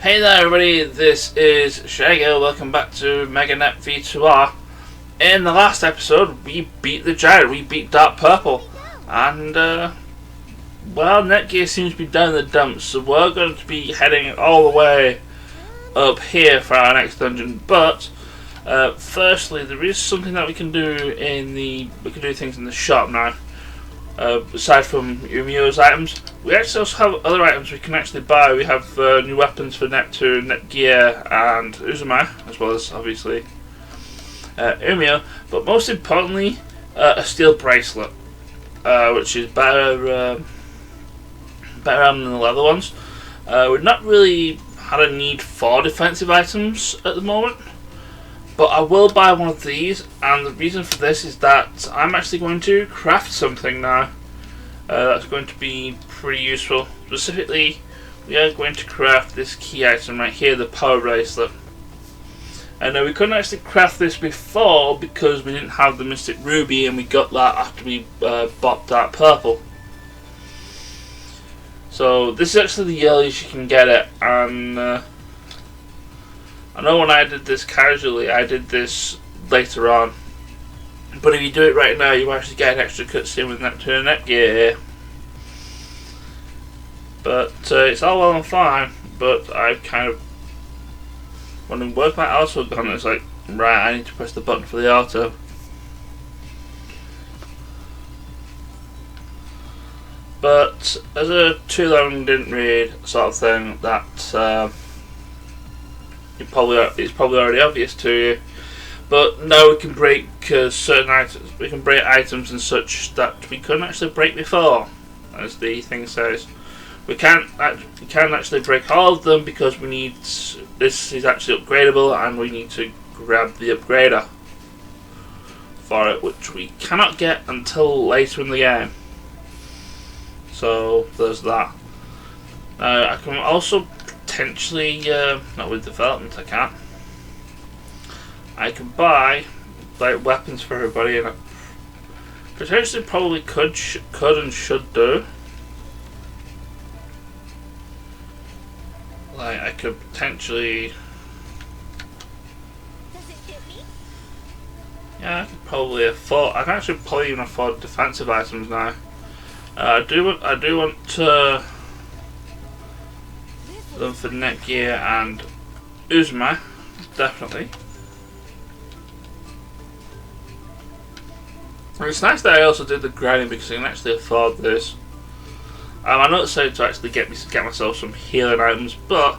Hey there everybody, this is Shago, welcome back to Meganet V2R. In the last episode, we beat the giant, we beat Dark Purple. And, well, Nepgear seems to be down in the dumps, so we're going to be heading all the way up here for our next dungeon. But, firstly, there is something that we can do we can do things in the shop now. Aside from Uzume's items, we actually also have other items we can actually buy. We have new weapons for Neptune, Nepgear and Uzume, as well as obviously Uzume, but most importantly a steel bracelet, which is better than the leather ones. We've not really had a need for defensive items at the moment, but I will buy one of these, and the reason for this is that I'm actually going to craft something now. That's going to be pretty useful. Specifically, we are going to craft this key item right here, the power bracelet. And we couldn't actually craft this before because we didn't have the Mystic Ruby, and we got that after we bought Dark Purple. So this is actually the earliest you can get it, and I know when I did this casually, I did this later on. But if you do it right now, you actually get an extra cutscene with Neptunia and Nepgear. But it's all well and fine, but I kind of... when where's my auto gone? It's like, right, I need to press the button for the auto. But as a too long didn't read sort of thing, that it's probably already obvious to you. But now we can break certain items. We can break items and such that we couldn't actually break before, as the thing says. We can't actually break all of them because we need. This is actually upgradable, and we need to grab the upgrader for it, which we cannot get until later in the game. So there's that. I can also potentially, not with development, I can't. I can buy like weapons for everybody, and I potentially probably could and should do. Like I could potentially, yeah, I could probably afford. I can actually probably even afford defensive items now. I do want them for Nepgear and Uzume, definitely. And it's nice that I also did the grinding because I can actually afford this. I'm not saying to actually get myself some healing items, but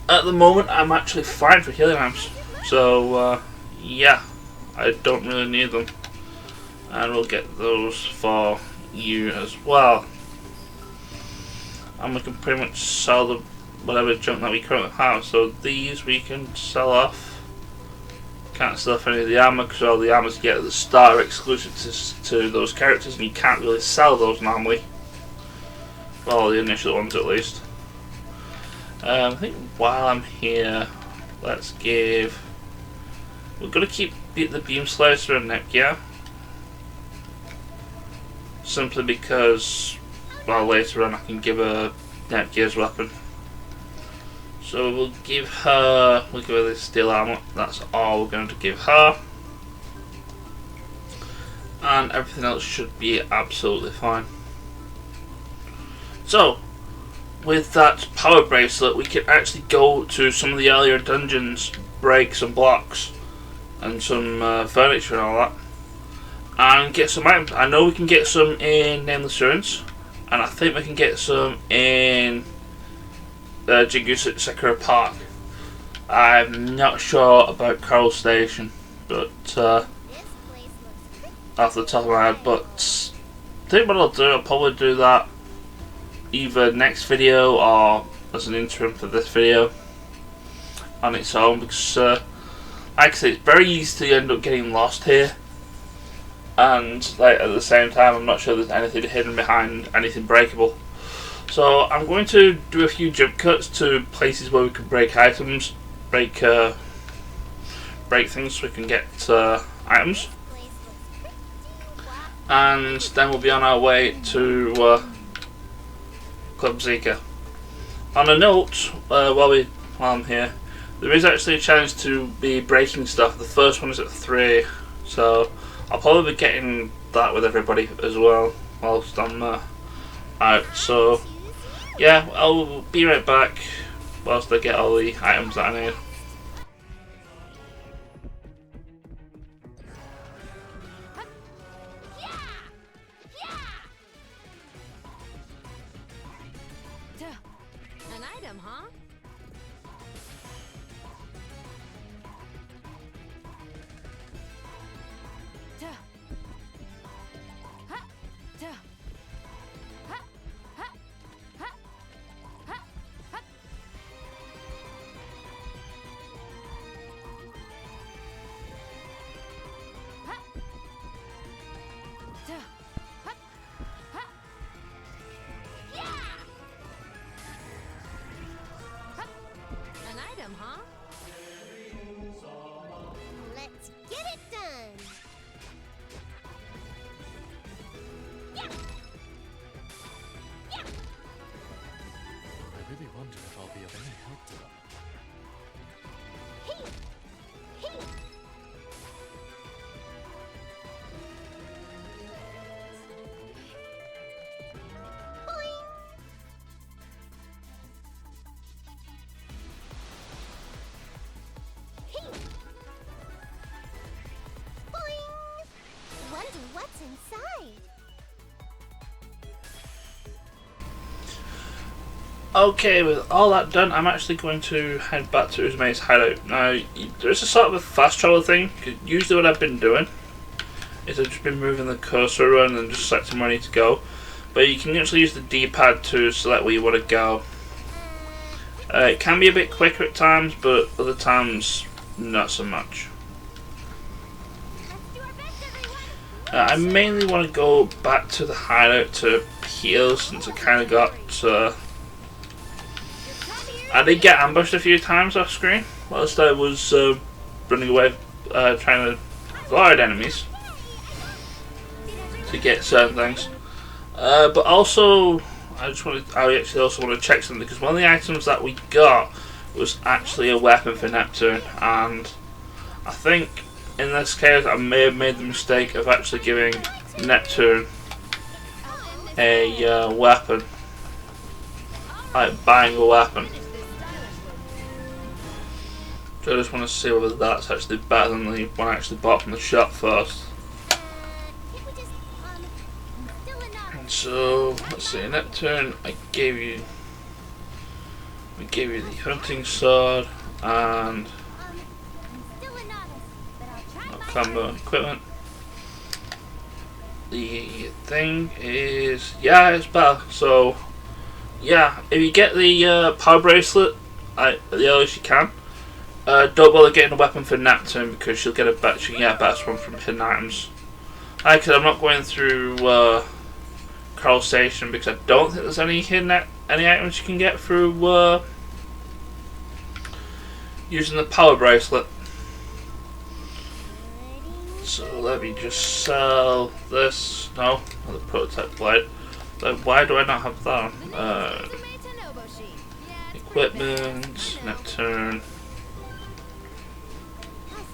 at the moment I'm actually fine for healing items. So yeah, I don't really need them, and we'll get those for you as well. And we can pretty much sell the whatever junk that we currently have. So these we can sell off. Can't sell off any of the armor because all the armors you get at the start are exclusive to those characters, and you can't really sell those normally. Well, the initial ones at least. I think while I'm here, let's give. We're gonna keep the beam slicer and Nepgear, simply because, well, later on I can give her Nepgear's weapon. So we'll give her this steel armor. That's all we're going to give her, and everything else should be absolutely fine. So, with that power bracelet, we can actually go to some of the earlier dungeons, break some blocks and some furniture and all that, and get some items. I know we can get some in Nameless Ruins, and I think we can get some in Jingu Sakura Park. I'm not sure about Coral Station, but off the top of my head. But I think what I'll do, I'll probably do that either next video or as an interim for this video on its own, because like I say, it's very easy to end up getting lost here, and like at the same time I'm not sure there's anything hidden behind anything breakable. So I'm going to do a few jump cuts to places where we can break items, break things so we can get items, and then we'll be on our way to Clubseek. On a note, while I'm here, there is actually a chance to be breaking stuff. The first one is at 3, so I'll probably be getting that with everybody as well whilst I'm out. So yeah, I'll be right back whilst I get all the items that I need. An item, huh? An item, huh? Let's get it done. Yeah. Yeah. I really wonder if I'll be of any help to them. Hey. Hey. Boing. Hey. Boing. Wonder what's inside. Okay, with all that done, I'm actually going to head back to Uzume's hideout. Now, there's a sort of a fast travel thing. Usually what I've been doing is I've just been moving the cursor around and just selecting where I need to go. But you can actually use the D-pad to select where you want to go. It can be a bit quicker at times, but other times, not so much. Let's do our best, everyone. I mainly want to go back to the hideout to heal, since I kind of got... I did get ambushed a few times off screen whilst I was running away, trying to avoid enemies to get certain things. But also, I actually also want to check something, because one of the items that we got was actually a weapon for Neptune, and I think in this case I may have made the mistake of actually giving Neptune a weapon, like buying a weapon. So I just want to see whether that's actually better than the one I actually bought from the shop first. And so, let's see, Neptune, we gave you the hunting sword and combo and equipment. The thing is, yeah, it's better. So, yeah, if you get the power bracelet at the earliest you can, don't bother getting a weapon for Neptune, because she can get a better one from hidden items. Because I'm not going through Coral Station, because I don't think there's any items you can get through using the power bracelet. So let me just sell this. No, the prototype blade. Why do I not have that on? Equipment, Neptune.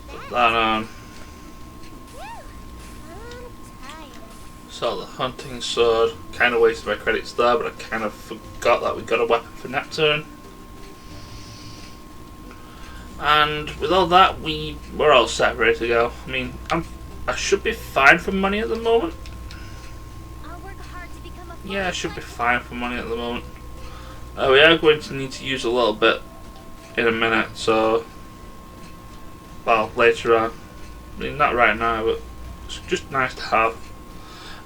Put that on. Sell the hunting sword. Kind of wasted my credits there, but I kind of forgot that we got a weapon for Neptune. And with all that, we're all set, ready to go. I mean, I should be fine for money at the moment. Yeah, I should be fine for money at the moment. We are going to need to use a little bit in a minute, so... Well, later on. I mean, not right now, but it's just nice to have.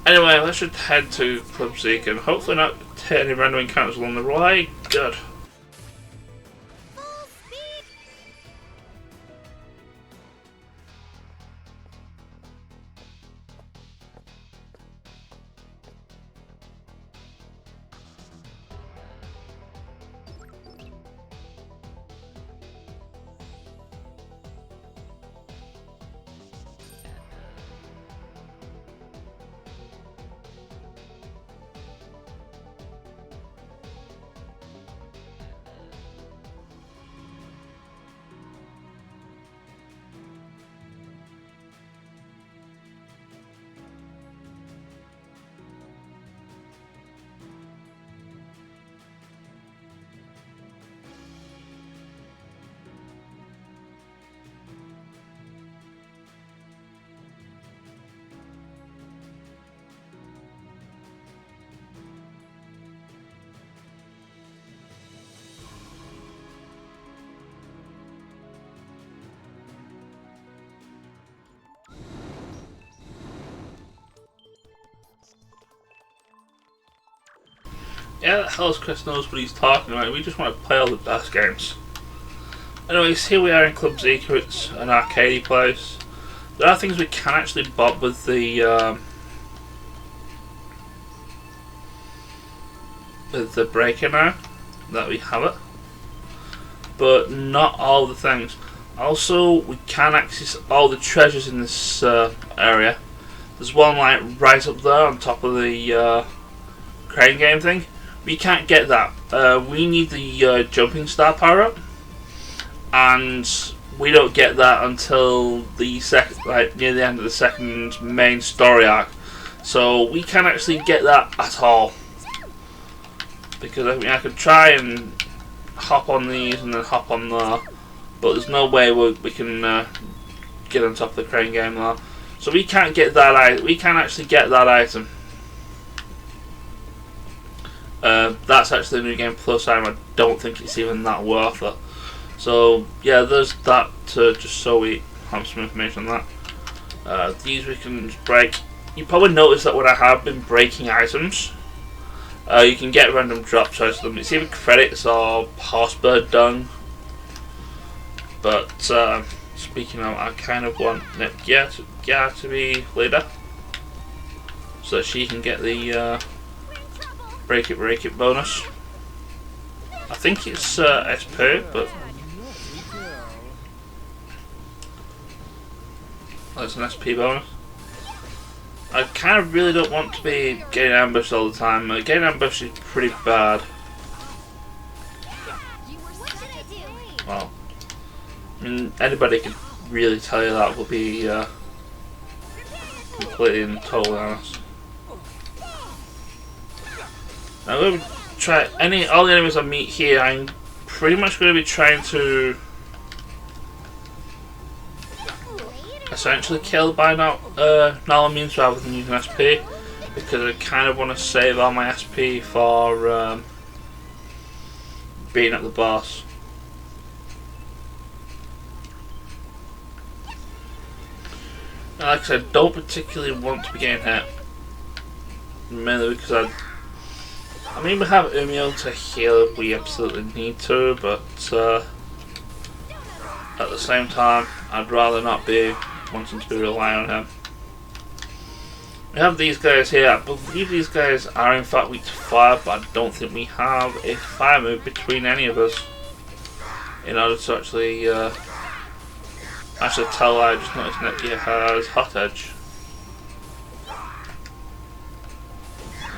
Anyway, let's just head to Clubseek and hopefully not hit any random encounters along the way. Good. Yeah, the hell's Chris knows what he's talking about. We just want to play all the best games. Anyways, here we are in Clubseek. It's an arcadey place. There are things we can actually bot with the breaker now that we have it, but not all the things. Also, we can access all the treasures in this area. There's one like right up there on top of the crane game thing. We can't get that. We need the jumping star power up, and we don't get that until the near the end of the second main story arc. So we can't actually get that at all. Because I mean, I could try and hop on these and then hop on there, but there's no way we can get on top of the crane game there. So we can't get that. We can't actually get that item. That's actually a new game plus item. I don't think it's even that worth it. So yeah, there's that. Just so we have some information on that. These we can break. You probably noticed that when I have been breaking items, you can get random drops out of them. It's either credits or horsebird dung. But speaking of, I kind of want Nepgear to be leader, so that she can get the break it bonus. I think it's SP, but that's an SP bonus. I kind of really don't want to be getting ambushed all the time. Getting ambushed is pretty bad. Well, I mean, anybody could really tell you that would be completely and totally honest. Now, I'm going to try all the enemies I meet here. I'm pretty much going to be trying to essentially kill by null means rather than using SP, because I kind of want to save all my SP for beating up the boss. And like I said, don't particularly want to be getting hit, mainly because I mean, we have Uzume to heal if we absolutely need to, but at the same time, I'd rather not be wanting to be relying on him. We have these guys here. I believe these guys are in fact weak to fire, but I don't think we have a fire move between any of us in order to actually tell. I just noticed Nepgear has hot edge.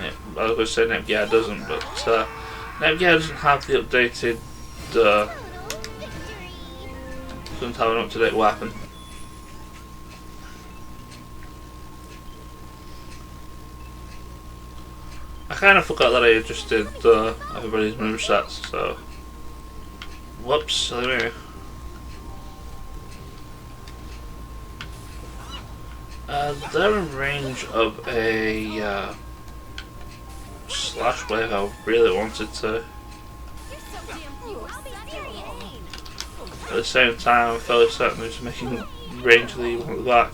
Yeah, I was going to say Nepgear doesn't, but Nepgear doesn't have the updated doesn't have an up-to-date weapon. I kind of forgot that I adjusted everybody's movesets, so whoops, silly me. They're in range of a slash wave. I really wanted to. At the same time, I'm fairly certain who's making range of the one at the back.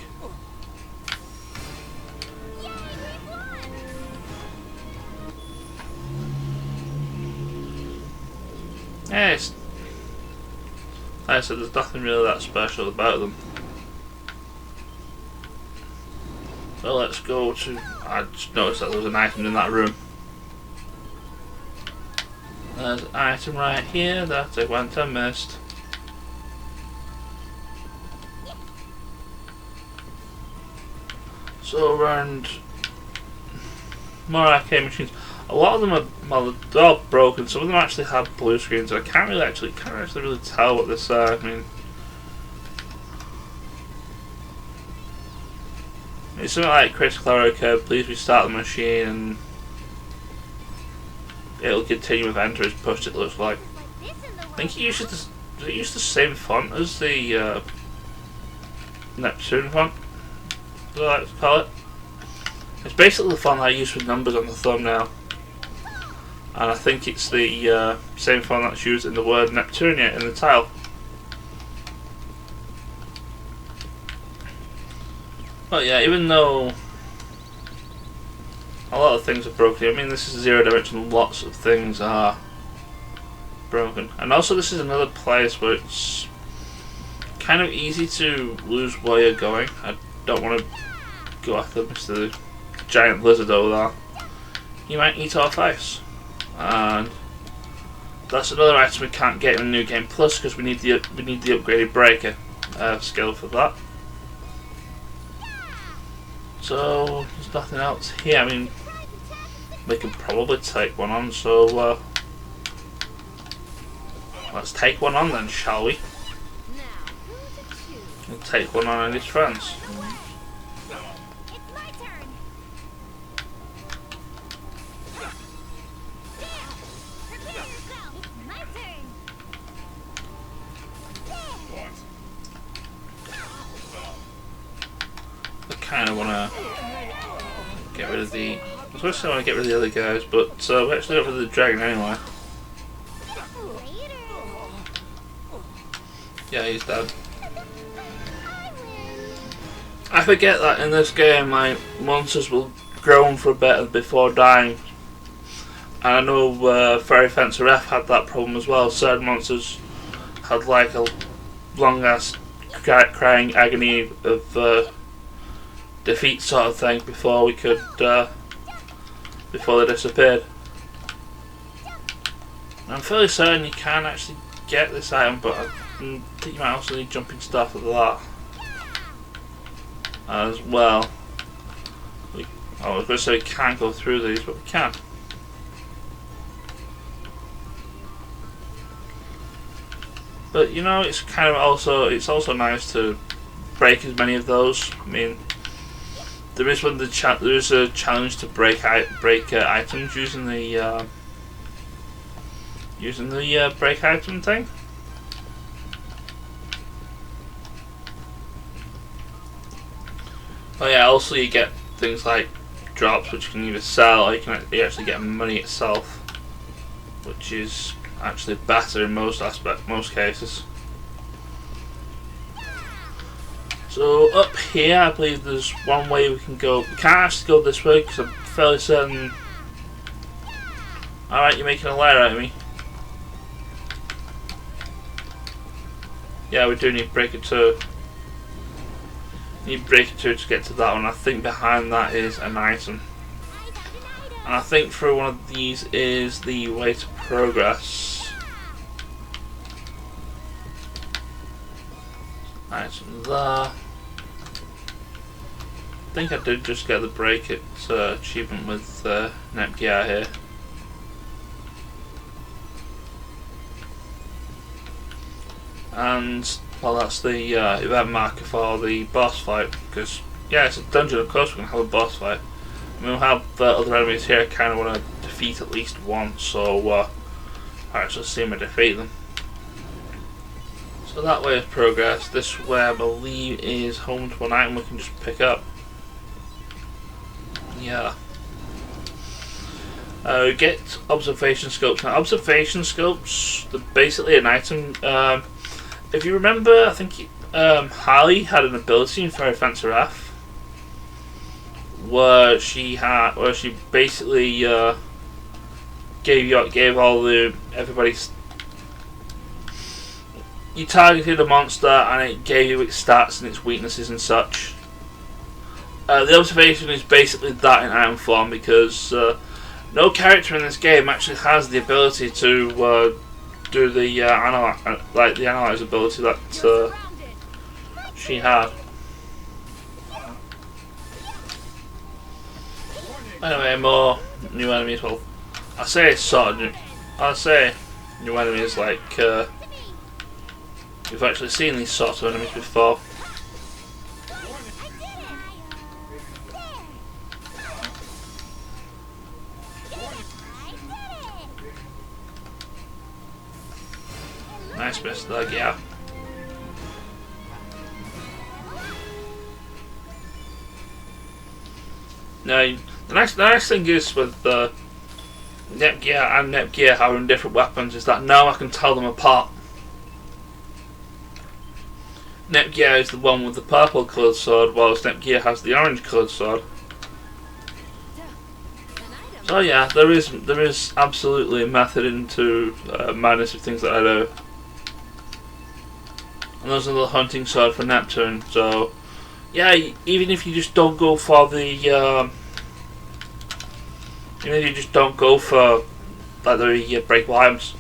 Yeah, like I said, there's nothing really that special about them. So let's go to. I just noticed that there was an item in that room. There's an item right here that I went and missed. So around more arcade machines. A lot of them are, well, they're all broken. Some of them actually have blue screens. I can't actually really tell what this are. I mean, it's something like critical error occurred. Please restart the machine, and it'll continue with enter as pushed. It looks like. I think it uses the same font as the Neptune font, as I like to call it. It's basically the font I use with numbers on the thumbnail. And I think it's the same font that's used in the word Neptunia in the title. But yeah, even though a lot of things are broken. I mean, this is 0 dimension. Lots of things are broken, and also this is another place where it's kind of easy to lose where you're going. I don't want to go after Mr. Giant Lizard over there. He might eat our face, and that's another item we can't get in the New Game Plus because we need the upgraded breaker skill for that. So there's nothing else here. I mean, we can probably take one on. So let's take one on then, shall we? We'll take one on and his friends. It's my turn. There. Prepare yourself. It's my turn. I kind of want to get rid of the. I was going to say I want to get rid of the other guys, but we actually got rid of the dragon anyway. Later. Yeah, he's dead. I win. I forget that in this game, like, monsters will groan for a bit before dying. And I know Fairy Fencer F had that problem as well. Certain monsters had like a long ass crying agony of defeat sort of thing before we could before they disappeared. I'm fairly certain you can actually get this item, but I think you might also need jumping stuff for that as well. I was going to say we can't go through these, but we can. But you know, it's kind of also nice to break as many of those. I mean, there is a challenge to break items using the break item thing. Oh yeah, also you get things like drops which you can either sell or you actually get money itself, which is actually better in most cases. So up here I believe there's one way we can go. We can't actually go this way because I'm fairly certain. Alright, you're making a liar out of me. Yeah, we do need Breaker 2. Need Breaker 2 to get to that one. I think behind that is an item. And I think through one of these is the way to progress. Item there. I think I did just get the break it achievement with Nepgear here. And well, that's the event marker for the boss fight, because yeah, it's a dungeon, of course we can have a boss fight. I mean, we'll have other enemies here I kind of want to defeat at least once, so alright, let's see me defeat them. So that way is progress. This way I believe is home to an item we can just pick up. Yeah. Get observation scopes. Now observation scopes, they're basically an item. If you remember, I think Harley had an ability in Fairy Fencer F where she basically gave everybody's. You targeted a monster and it gave you its stats and its weaknesses and such. The observation is basically that in item form, because no character in this game actually has the ability to do the analyze ability that she had. Anyway, more new enemies. Well, I say new enemies like we've actually seen these sorts of enemies before. Nice miss there, yeah. Now, the nice thing is with Nepgear and Nepgear having different weapons is that now I can tell them apart. Nepgear is the one with the purple coloured sword, whilst Nepgear has the orange coloured sword. Oh yeah, there is absolutely a method into madness of things that I do. And those are the hunting sword for Neptune. So yeah, even if you just don't go for the even if you just don't go for like the breakable items,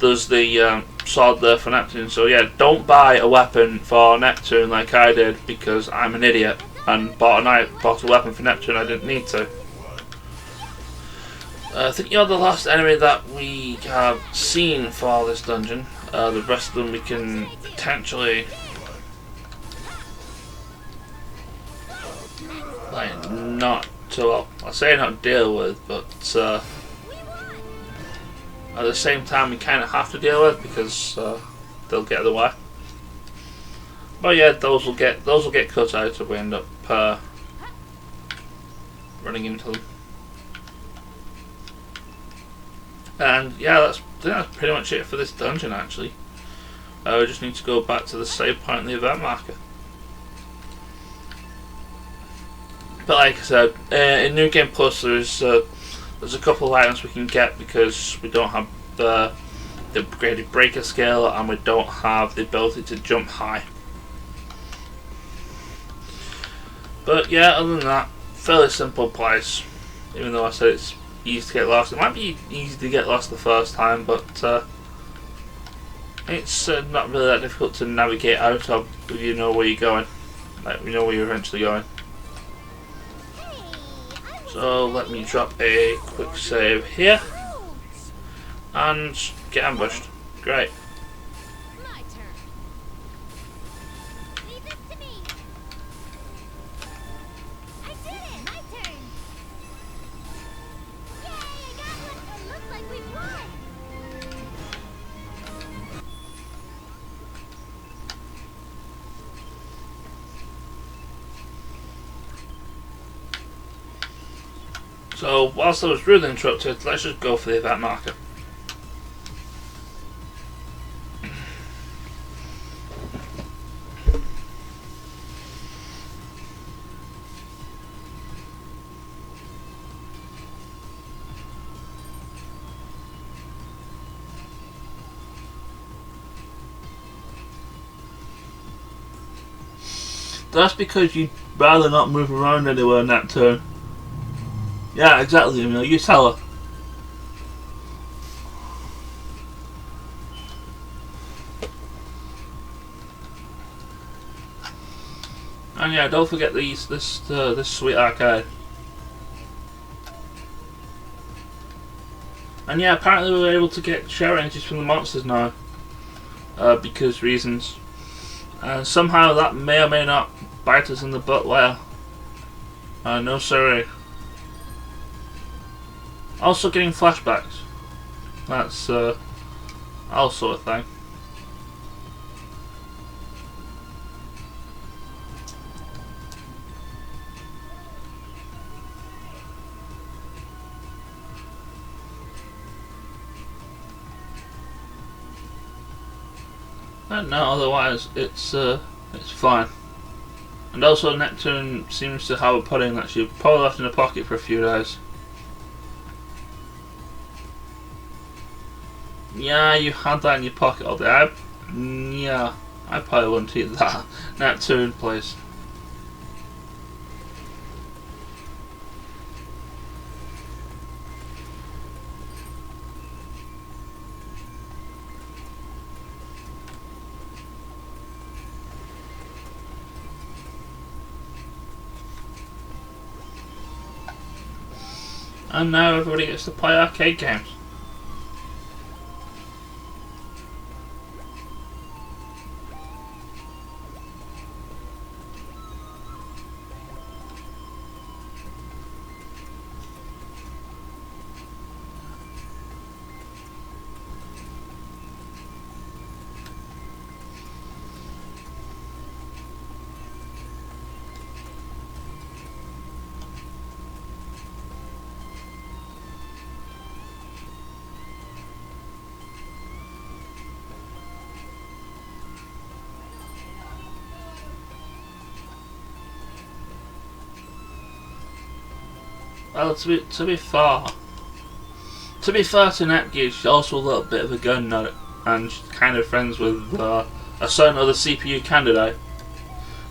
there's the sword there for Neptune. So yeah, don't buy a weapon for Neptune like I did, because I'm an idiot and bought a weapon for Neptune I didn't need to. I think you're the last enemy that we have seen for this dungeon. The rest of them we can potentially like not to, well, I say not deal with, but at the same time we kind of have to deal with, because they'll get in the way. But yeah, those will get cut out if we end up running into them. And yeah, I think that's pretty much it for this dungeon actually. We just need to go back to the save point and the event marker. But like I said, in New Game Plus there's a couple of items we can get because we don't have the upgraded breaker skill and we don't have the ability to jump high. But yeah, other than that, fairly simple place. Even though I said it's easy to get lost. It might be easy to get lost the first time, but it's not really that difficult to navigate out of if you know where you're going. Like, you know where you're eventually going. So let me drop a quick save here and get ambushed. Great. My turn. Leave this to me. I did it. My turn. Yay! I got one. It looks like we won. So whilst I was really interrupted, let's just go for the event marker. That's because you'd rather not move around anywhere in that turn. Yeah, exactly, Emil. You tell her. And yeah, don't forget this sweet arcade. And yeah, apparently we were able to get share ranges from the monsters now, because reasons. And somehow that may or may not bite us in the butt later. No sorry. Also getting flashbacks. That's also a thing. And no, otherwise it's fine. And also Neptune seems to have a pudding that she probably left in her pocket for a few days. Yeah, you had that in your pocket all day. Yeah, I probably wouldn't eat that. Neptune, please. And now everybody gets to play arcade games. Well, to be fair, To be fair to Nepgear, she's also a little bit of a gun nut, and she's kind of friends with a certain other CPU candidate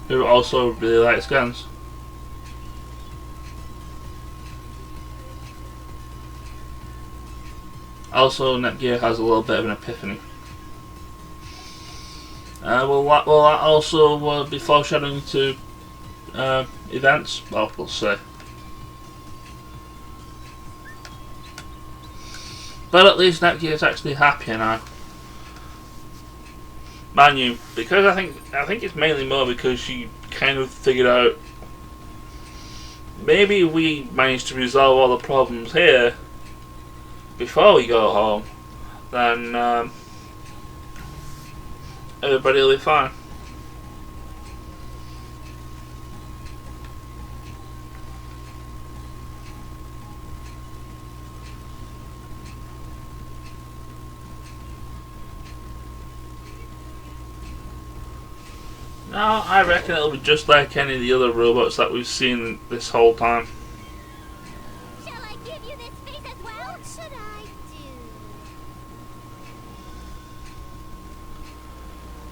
who also really likes guns. Also, Nepgear has a little bit of an epiphany. Will that also be foreshadowing to events? Well, we'll see. But at least Nepgear is actually happier now. Mind you, because I think it's mainly more because she kind of figured out maybe we managed to resolve all the problems here before we go home, then everybody will be fine. Now, I reckon it'll be just like any of the other robots that we've seen this whole time. Shall I give you this face as well? What should I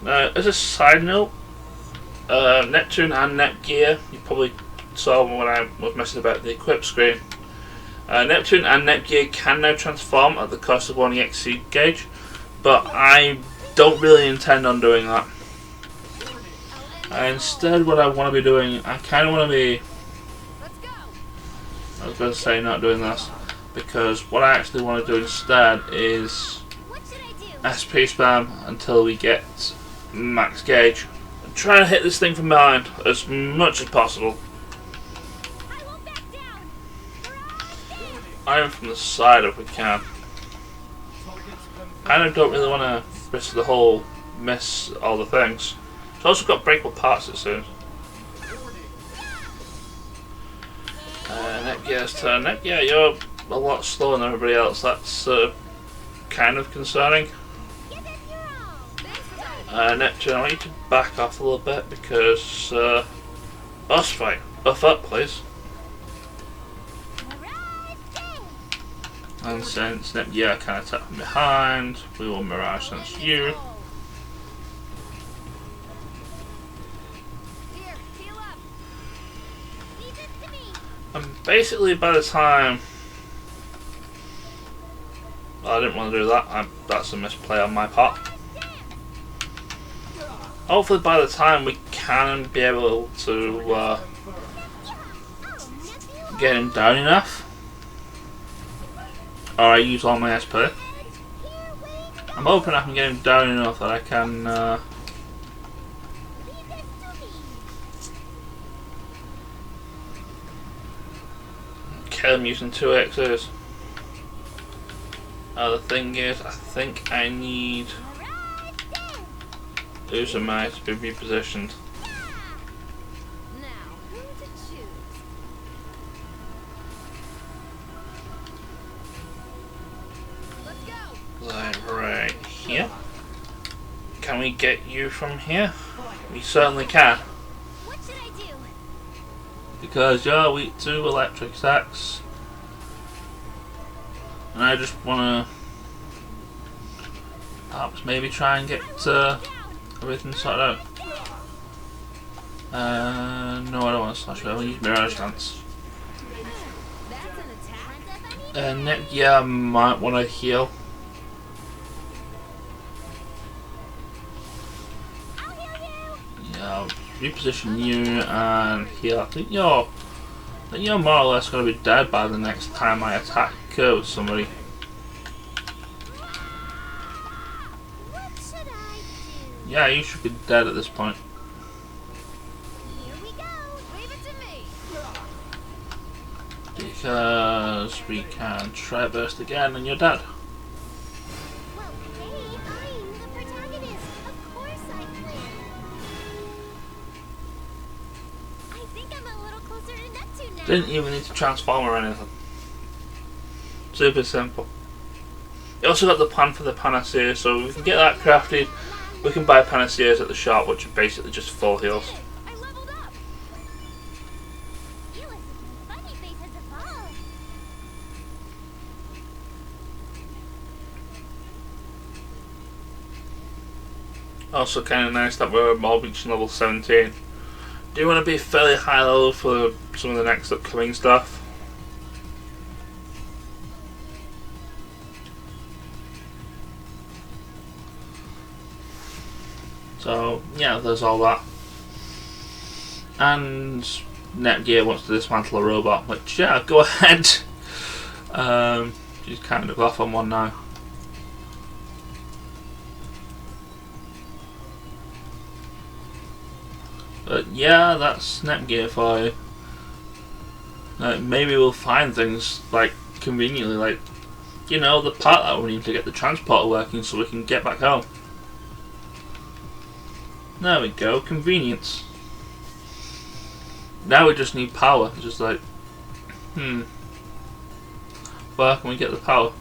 do? Now, as a side note, Neptune and Nepgear, you probably saw when I was messing about the equip screen. Neptune and Nepgear can now transform at the cost of 1 EXE gauge, but I don't really intend on doing that. Instead, what I want to be doing, I kind of want to be, I was going to say not doing this, because what I actually want to do instead is SP spam until we get max gauge. And try to hit this thing from behind as much as possible. Iron from the side if we can. I don't really want to risk the whole miss all the things. It's also got breakable parts, it seems. Nepgear's turn. Nepgear, you're a lot slower than everybody else. That's kind of concerning. Neptune, I want you to back off a little bit because boss fight. Buff up, please. And since Nepgear can attack from behind, we will Mirage Sense you. And basically by the time... Well, I didn't want to do that, that's a misplay on my part. Hopefully by the time we can be able to get him down enough, or I use all my SP. I'm hoping I can get him down enough that I can kill him using 2 X's. The thing is, I think I need Uzume to be repositioned. Like right here. Can we get you from here? We certainly can. What should I do? Because you're weak to electric attacks. And I just want to perhaps maybe try and get everything sorted out. No, I don't want to slash. I want to use Mirage Dance. Nepgear might want to heal. Yeah, I'll reposition you and heal. I think you're more or less going to be dead by the next time I attack with somebody. Yeah, you should be dead at this point. Here we go. Leave it to me. Because we can try burst again and you're dead. Well, hey, I'm the protagonist. Of course I play. I think I'm a little closer to Neptune now. Didn't even need to transform or anything. Super simple. You also got the plan for the panacea, so we can get that crafted. We can buy panaceas at the shop, which are basically just full heals. I leveled up. Ulysses' funny face has evolved. Also kind of nice that we're all reaching level 17. Do you want to be fairly high level for some of the next upcoming stuff? So yeah, there's all that. And Nepgear wants to dismantle a robot, which yeah, go ahead. She's kind of off on one now. But yeah, that's Nepgear for you. Maybe we'll find things like conveniently, like you know, the part that we need to get the transporter working so we can get back home. There we go, convenience. Now we just need power. Just like, where can we get the power?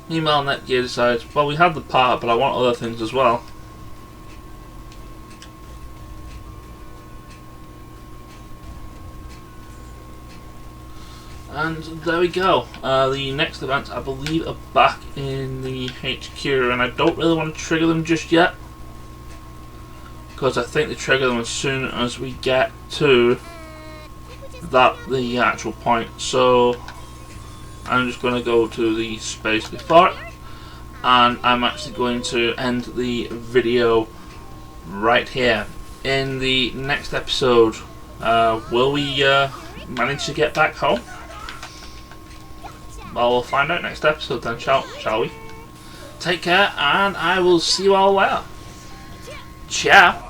Meanwhile, Nepgear decides, well, we have the power, but I want other things as well. And there we go. The next events, I believe, are back in the HQ, and I don't really want to trigger them just yet, because I think they trigger them as soon as we get to the actual point. So I'm just going to go to the space before it, and I'm actually going to end the video right here. In the next episode, will we manage to get back home? Well, we'll find out next episode then, shall we? Take care, and I will see you all later. Ciao!